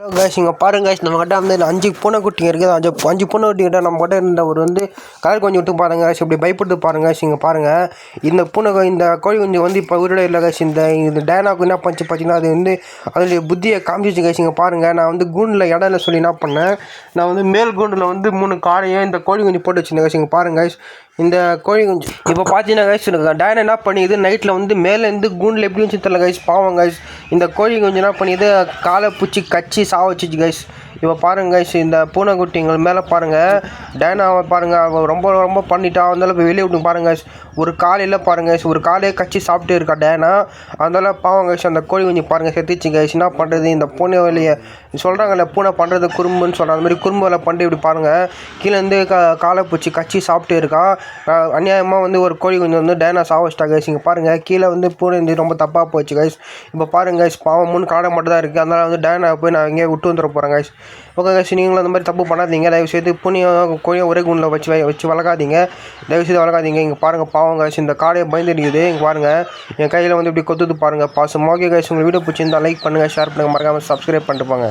Hello guys, இங்கே பாருங்க guys, நம்மக்கிட்ட வந்து 5 பூனைக்குட்டிங்க இருக்குது. 5 பூனைக்குட்டிங்கிட்ட நம்ம கிட்ட இருந்த ஒரு கலர் கொஞ்சம் விட்டு பாருங்க கைஸ். இப்படி பயப்பட்டு பாருங்க கைஸ். இங்கே பாருங்கள், இந்த கோழி குஞ்சு இப்போ உயிரோட இல்லை கைஸ். இந்த டயனாவுக்கு என்ன பண்ணிச்சு பார்த்தீங்கன்னா, அது அதோடைய புத்தியை காமிச்சிச்சு கைஸ். இங்கே பாருங்கள், நான் கூண்டில் இடம் இல்லை சொல்லி என்ன பண்ணேன், நான் மேல் கூண்டில் 3 காடையும் இந்த கோழி குஞ்சு போட்டு வச்சுருந்தேன் கைஸ். இங்கே பாருங்க கைஸ், இந்த கோழி குஞ்சு இப்போ பார்த்தீங்கன்னா கைஸ், டயனா என்ன பண்ணிது, நைட்டில் மேலேருந்து கூண்டில் எப்படி வச்சு தெரியல கைஸ். பாவம் கைஸ், இந்த கோழி குஞ்சு என்ன பண்ணிது, காலை பூச்சி கச்சி சாவச்சிச்சு கைஸ். இப்போ பாருங்க கைஸ், இந்த பூனைக்குட்டிங்கள் மேலே பாருங்கள், டயனாவை பாருங்கள், அவள் ரொம்ப பண்ணிட்டா. அதனால இப்போ வெளியே விட்டு பாருங்க கைஸ். ஒரு காலையில் பாருங்க கைஸ், ஒரு காலையை கச்சி சாப்பிட்டு இருக்கா டயனா. அதனால பாவம் கைஸ், அந்த கோழி குஞ்சு பாருங்கள் செத்துச்சு கைஸ். என்ன பண்ணுறது, இந்த பூனை வேலையை சொல்கிறாங்கல்ல, பூனை பண்ணுறது குறும்புன்னு சொல்கிற மாதிரி குறும்பு வேலை பண்ணிட்டு இப்படி பாருங்கள், கீழேருந்து காலை பூச்சி கச்சி சாப்பிட்டு இருக்கா. அநியாயமாக ஒரு கோழி குஞ்சு டயனா சாவச்சிட்டா கைஸ். இங்கே பாருங்கள், கீழே பூனை ரொம்ப தப்பாக போச்சு கைஸ். இப்போ பாருங்க கைஸ், பாவம் 3 காடை மட்டும் தான் இருக்குது. அதனால் டயனா போய் நான் எங்கேயே விட்டு வந்துட போகிறேன் கைஸ். ஓகே கைஸ், நீங்களும் அந்த மாதிரி தப்பு பண்ணாதீங்க. தயவுசெய்து கோழியும் ஒரே கூண்டில் வச்சு வளர்க்காதீங்க. தயவுசெய்து வளர்க்காதீங்க. இங்கே பாருங்கள், பாவம் கைஸ், இந்த காடையை பயந்துருக்குது. இங்கே பாருங்கள், என் கையில் இப்படி கொத்துது பாருங்கள் பாசம். ஓகே கைஸ், உங்கள் வீடியோ பிடிச்சிருந்தால் லைக் பண்ணுங்கள், ஷேர் பண்ணுங்கள், மறக்காமல் சப்ஸ்கிரைப் பண்ணிட்டு போங்க.